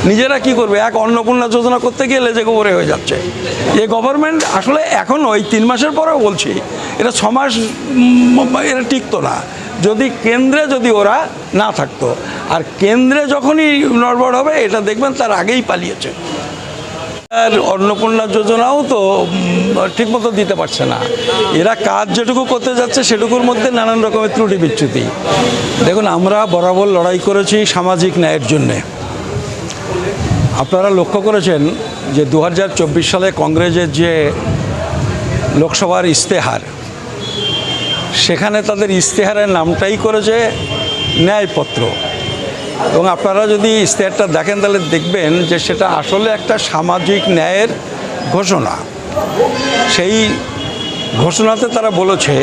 নিজেরা কি করবে? এক অন্নপূর্ণা যোজনা করতে গিয়ে লেজে গোবরে হয়ে যাচ্ছে। এই গভর্নমেন্ট আসলে এখন ওই 3 মাসের পরেও বলছি, এটা 6 মাস এটা টিকতো না যদি কেন্দ্রে যদি ওরা না থাকতো। আর কেন্দ্রে যখনই নড়বড় হবে এটা দেখবেন তার আগেই পালিয়েছে। আর অন্নপূর্ণা যোজনাও তো ঠিকমতো দিতে পারছে না। এরা কাজ যেটুকু করতে যাচ্ছে সেটুকুর মধ্যে নানান রকমের ত্রুটি বিচ্যুতি। দেখুন, আমরা বরাবর লড়াই করেছি সামাজিক ন্যায়ের জন্যে। আপনারা লক্ষ্য করেছেন যে 2024 সালে কংগ্রেসের যে লোকসভার ইশতেহার, সেখানে তাদের ইশতেহারের নামটাই করেছে ন্যায়পত্র। এবং আপনারা যদি ইশতেহারটা দেখেন তাহলে দেখবেন যে সেটা আসলে একটা সামাজিক ন্যায়ের ঘোষণা। সেই ঘোষণাতে তারা বলেছে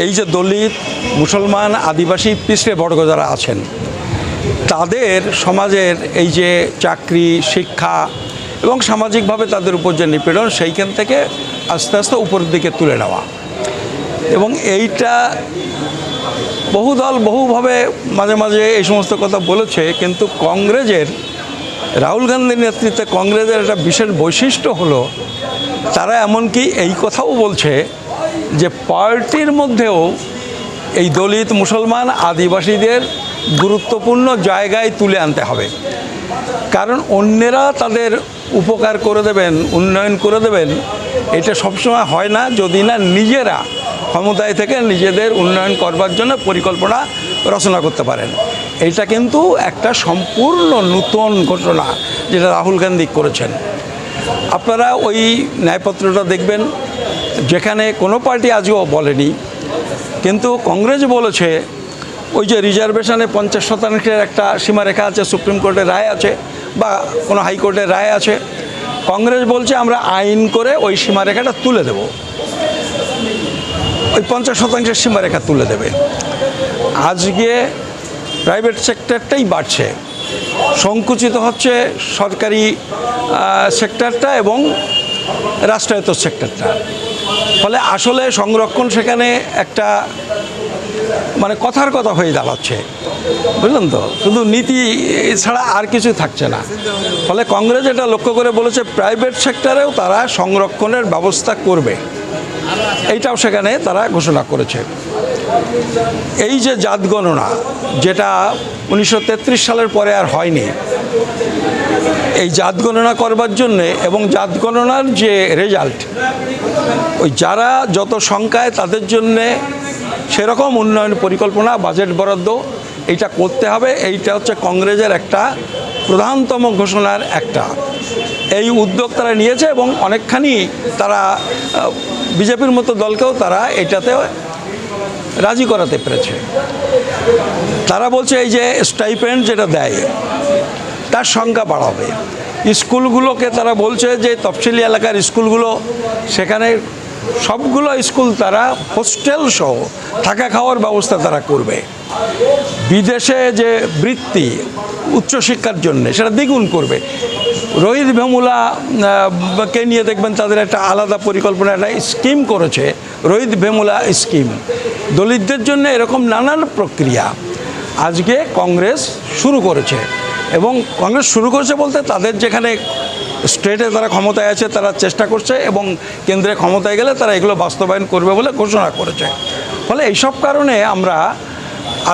এই যে দলিত, মুসলমান, আদিবাসী, পিছড়ে বর্গ যারা আছেন তাদের সমাজের এই যে চাকরি, শিক্ষা এবং সামাজিকভাবে তাদের উপর যে নিপীড়ন, সেইখান থেকে আস্তে আস্তে উপরের দিকে তুলে নেওয়া। এবং এইটা বহু দল বহুভাবে মাঝে মাঝে এই সমস্ত কথা বলেছে, কিন্তু কংগ্রেসের, রাহুল গান্ধীর নেতৃত্বে কংগ্রেসের একটা বিশেষ বৈশিষ্ট্য হলো তারা এমনকি এই কথাও বলছে যে পার্টির মধ্যেও এই দলিত, মুসলমান, আদিবাসীদের গুরুত্বপূর্ণ জায়গায় তুলে আনতে হবে। কারণ অন্যেরা তাদের উপকার করে দেবেন, উন্নয়ন করে দেবেন, এটা সবসময় হয় না যদি না নিজেরা ক্ষমতায় থেকে নিজেদের উন্নয়ন করবার জন্য পরিকল্পনা রচনা করতে পারেন। এটা কিন্তু একটা সম্পূর্ণ নূতন ঘোষণা যেটা রাহুল গান্ধী করেছেন। আপনারা ওই ন্যায়পত্রটা দেখবেন, যেখানে কোনো পার্টি আজও বলেনি, কিন্তু কংগ্রেস বলেছে ওই যে রিজার্ভেশনে 50% একটা সীমারেখা আছে, সুপ্রিম কোর্টের রায় আছে বা কোনো হাইকোর্টের রায় আছে। কংগ্রেস বলছে আমরা আইন করে ওই সীমারেখাটা তুলে দেব, ওই 50% সীমারেখা তুলে দেবে। আজকে প্রাইভেট সেক্টরটাই বাড়ছে, সংকুচিত হচ্ছে সরকারি সেক্টরটা এবং রাষ্ট্রায়ত্ত সেক্টরটা। ফলে আসলে সংরক্ষণ সেখানে একটা মানে কথার কথা হয়ে দাঁড়াচ্ছে, বুঝলেন তো? শুধু নীতি ছাড়া আর কিছু থাকছে না। ফলে কংগ্রেস এটা লক্ষ্য করে বলেছে প্রাইভেট সেক্টরেও তারা সংরক্ষণের ব্যবস্থা করবে, এইটাও সেখানে তারা ঘোষণা করেছে। এই যে জাত গণনা, যেটা 1933 সালের পরে আর হয়নি, এই জাত গণনা করবার জন্যে এবং জাত গণনার যে রেজাল্ট, ওই যারা যত সংখ্যায় তাদের জন্যে সেরকম উন্নয়ন পরিকল্পনা, বাজেট বরাদ্দ এইটা করতে হবে। এইটা হচ্ছে কংগ্রেসের একটা প্রধানতম ঘোষণার একটা। এই উদ্যোগ তারা নিয়েছে এবং অনেকখানি তারা বিজেপির মতো দলকেও তারা এটাতে রাজি করাতে পেরেছে। তারা বলছে এই যে স্টাইপেন্ড যেটা দেয় তার সংখ্যা বাড়াবে। স্কুলগুলোকে তারা বলছে যে তফসিলি এলাকার স্কুলগুলো, সেখানে সবগুলো স্কুল তারা হোস্টেল সহ থাকা খাওয়ার ব্যবস্থা তারা করবে। বিদেশে যে বৃত্তি উচ্চশিক্ষার জন্য সেটা দ্বিগুণ করবে। রোহিত ভেমুলা কে নিয়ে দেখবেন তাদের একটা আলাদা পরিকল্পনা, একটা স্কিম করেছে, রোহিত ভেমুলা স্কিম। দলিতদের জন্য এরকম নানান প্রক্রিয়া আজকে কংগ্রেস শুরু করেছে। এবং কংগ্রেস শুরু করেছে বলতে তাদের যেখানে স্টেটে তারা ক্ষমতায় আছে তারা চেষ্টা করছে এবং কেন্দ্রে ক্ষমতায় গেলে তারা এগুলো বাস্তবায়ন করবে বলে ঘোষণা করেছে। ফলে এইসব কারণে আমরা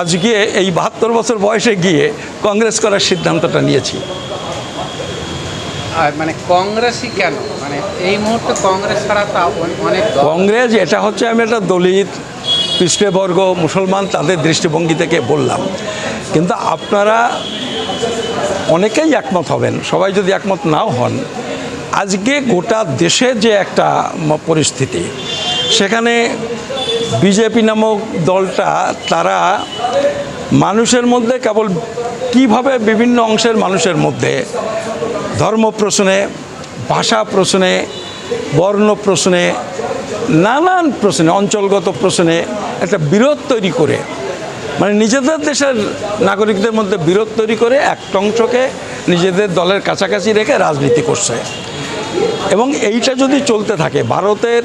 আজকে এই 72 বছর বয়সে গিয়ে কংগ্রেস করার সিদ্ধান্তটা নিয়েছি। মানে কংগ্রেসই কেন? মানে এই মুহূর্তে কংগ্রেস ছাড়া তো অনেক কংগ্রেস, এটা হচ্ছে আমি একটা দলিত, পিছড়ে বর্গ, মুসলমান তাদের দৃষ্টিভঙ্গি থেকে বললাম। কিন্তু আপনারা অনেকেই একমত হবেন, সবাই যদি একমত নাও হন, আজকে গোটা দেশে যে একটা পরিস্থিতি, সেখানে বিজেপি নামক দলটা তারা মানুষের মধ্যে কেবল কিভাবে বিভিন্ন অংশের মানুষের মধ্যে ধর্ম প্রশ্নে, ভাষা প্রশ্নে, বর্ণ প্রশ্নে, নানান প্রশ্নে, অঞ্চলগত প্রশ্নে একটা বিরোধ তৈরি করে, মানে নিজেদের দেশের নাগরিকদের মধ্যে বিরোধ তৈরি করে একটা অংশকে নিজেদের দলের কাছাকাছি রেখে রাজনীতি করছে। এবং এইটা যদি চলতে থাকে, ভারতের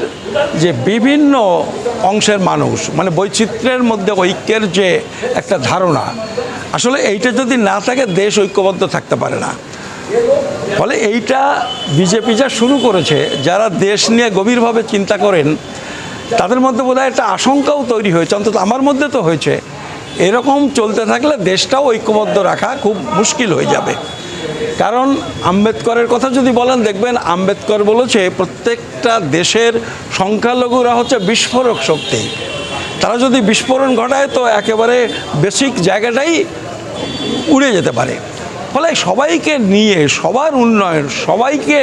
যে বিভিন্ন অংশের মানুষ, মানে বৈচিত্র্যের মধ্যে ঐক্যের যে একটা ধারণা, আসলে এইটা যদি না থাকে দেশ ঐক্যবদ্ধ থাকতে পারে না। ফলে এইটা বিজেপি যা শুরু করেছে, যারা দেশ নিয়ে গভীরভাবে চিন্তা করেন তাদের মধ্যে বোধহয় একটা আশঙ্কাও তৈরি হয়েছে, অন্তত আমার মধ্যে তো হয়েছে। এরকম চলতে থাকলে দেশটাও ঐক্যবদ্ধ রাখা খুব মুশকিল হয়ে যাবে। কারণ আম্বেদকরের কথা যদি বলেন, দেখবেন আম্বেদকর বলেছে প্রত্যেকটা দেশের সংখ্যালঘুরা হচ্ছে বিস্ফোরক শক্তি। তারা যদি বিস্ফোরণ ঘটায় তো একেবারে বেসিক জায়গাটাই উড়ে যেতে পারে। ফলে সবাইকে নিয়ে সবার উন্নয়ন, সবাইকে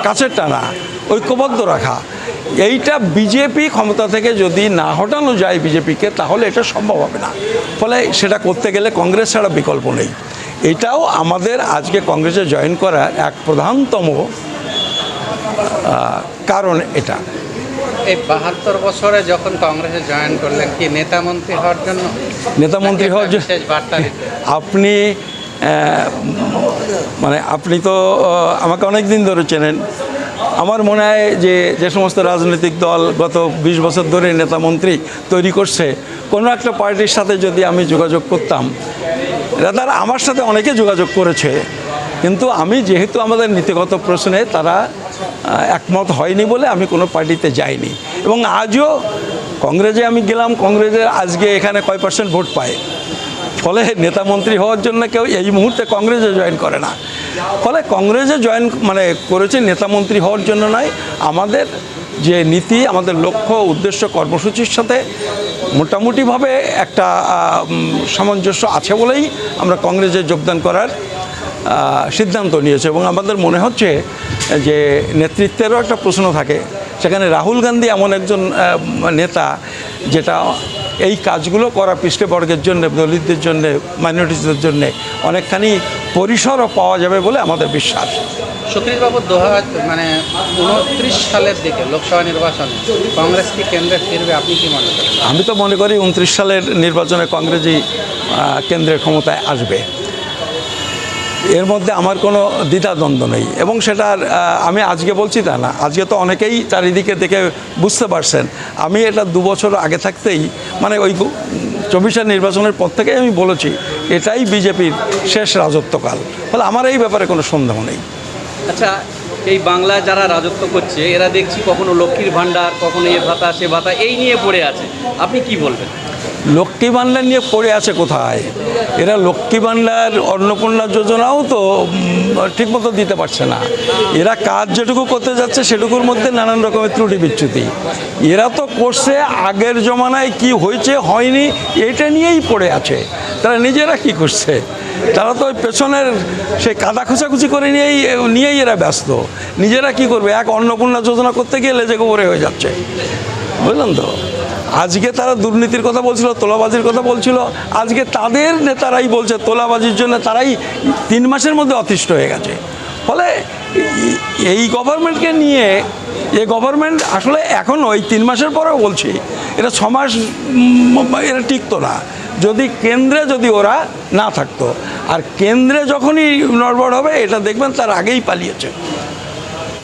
কাছে টানা, ঐক্যবদ্ধ রাখা, এইটা বিজেপি ক্ষমতা থেকে যদি না হটানো যায় বিজেপিকে, তাহলে এটা সম্ভব হবে না। ফলে সেটা করতে গেলে কংগ্রেস ছাড়া বিকল্প নেই। এটাও আমাদের আজকে কংগ্রেসে জয়েন করার এক প্রধানতম কারণ এটা। এই 72 বছরে যখন কংগ্রেসে জয়েন করলেন, কি নেতা মন্ত্রী হওয়ার জন্য? নেতা মন্ত্রী হওয়ার জন্য বিশেষ বার্তা দিতে? আপনি মানে আপনি তো আমাকে অনেক দিন ধরে চেনেন। আমার মনে হয় যে সমস্ত রাজনৈতিক দল গত 20 বছর ধরে নেতা মন্ত্রী তৈরি করছে, কোনো একটা পার্টির সাথে যদি আমি যোগাযোগ করতাম, তারা আমার সাথে অনেকে যোগাযোগ করেছে, কিন্তু আমি যেহেতু আমাদের নীতিগত প্রশ্নে তারা একমত হয়নি বলে আমি কোনো পার্টিতে যাইনি। এবং আজও কংগ্রেসে আমি গেলাম, কংগ্রেসে আজকে এখানে কয় % ভোট পায়। ফলে নেতা মন্ত্রী হওয়ার জন্য কেউ এই মুহূর্তে কংগ্রেসে জয়েন করে না। ফলে কংগ্রেসে জয়েন করেছে নেতা মন্ত্রী হওয়ার জন্য নয়, আমাদের যে নীতি, আমাদের লক্ষ্য, উদ্দেশ্য, কর্মসূচির সাথে মোটামুটিভাবে একটা সামঞ্জস্য আছে বলেই আমরা কংগ্রেসে যোগদান করার সিদ্ধান্ত নিয়েছে। এবং আমাদের মনে হচ্ছে যে নেতৃত্বেরও একটা প্রশ্ন থাকে, সেখানে রাহুল গান্ধী এমন একজন নেতা যেটা এই কাজগুলো করা পৃষ্ঠবর্গের জন্য, দলিতদের জন্য, মাইনরিটিসদের জন্য অনেকখানি পরিসরও পাওয়া যাবে বলে আমাদের বিশ্বাস। সুধীরবাবু, 29 সালের দিকে লোকসভা নির্বাচনে কংগ্রেস কি কেন্দ্রে ফিরবে, আপনি কি মনে করেন? আমি তো মনে করি 29 সালের নির্বাচনে কংগ্রেসই কেন্দ্রের ক্ষমতায় আসবে, এর মধ্যে আমার কোনো দ্বিধাদ্বন্দ্ব নেই। এবং সেটার আমি আজকে বলছি তা না, আজকে তো অনেকেই চারিদিকে দেখে বুঝতে পারছেন। আমি এটা 2 বছর আগে থাকতেই, মানে ওই 24 নির্বাচনের পর থেকেই আমি বলেছি এটাই বিজেপির শেষ রাজত্বকাল। ফলে আমার এই ব্যাপারে কোনো সন্দেহ নেই। আচ্ছা, এই বাংলায় যারা রাজত্ব করছে এরা দেখছি কখনো লক্ষ্মীর ভাণ্ডার, কখনো এ ভাতা সে ভাতা এই নিয়ে পড়ে আছে, আপনি কি বলবেন? লক্ষ্মী ভাণ্ডার নিয়ে পড়ে আছে কোথায়? এরা লক্ষ্মী ভাণ্ডার, অন্নপূর্ণা যোজনাও তো ঠিকমতো দিতে পারছে না। এরা কাজ যেটুকু করতে যাচ্ছে সেটুকুর মধ্যে নানান রকমের ত্রুটি বিচ্যুতি। এরা তো করছে আগের জমানায় কি হয়েছে হয়নি এইটা নিয়েই পড়ে আছে। তারা নিজেরা কি করছে, তারা তো ওই পেছনের সেই কাদা খোঁচাখুচি করে নিয়েই এরা ব্যস্ত। নিজেরা কি করবে? এক অন্নপূর্ণা যোজনা করতে গিয়ে লেজে গোবরে হয়ে যাচ্ছে, বুঝলেন তো? আজকে তারা দুর্নীতির কথা বলছিল, তোলাবাজির কথা বলছিল, আজকে তাদের নেতারাই বলছে তোলাবাজির জন্য তারাই 3 মাসের মধ্যে অতিষ্ঠ হয়ে গেছে। ফলে এই গভর্নমেন্টকে নিয়ে, এই গভর্নমেন্ট আসলে এখন ওই 3 মাসের পরেও বলছি এটা 6 মাস এরা টিকতো না যদি কেন্দ্রে ওরা না থাকতো। আর কেন্দ্রে যখনই নড়বড় হবে এটা দেখবেন তার আগেই পালিয়েছে।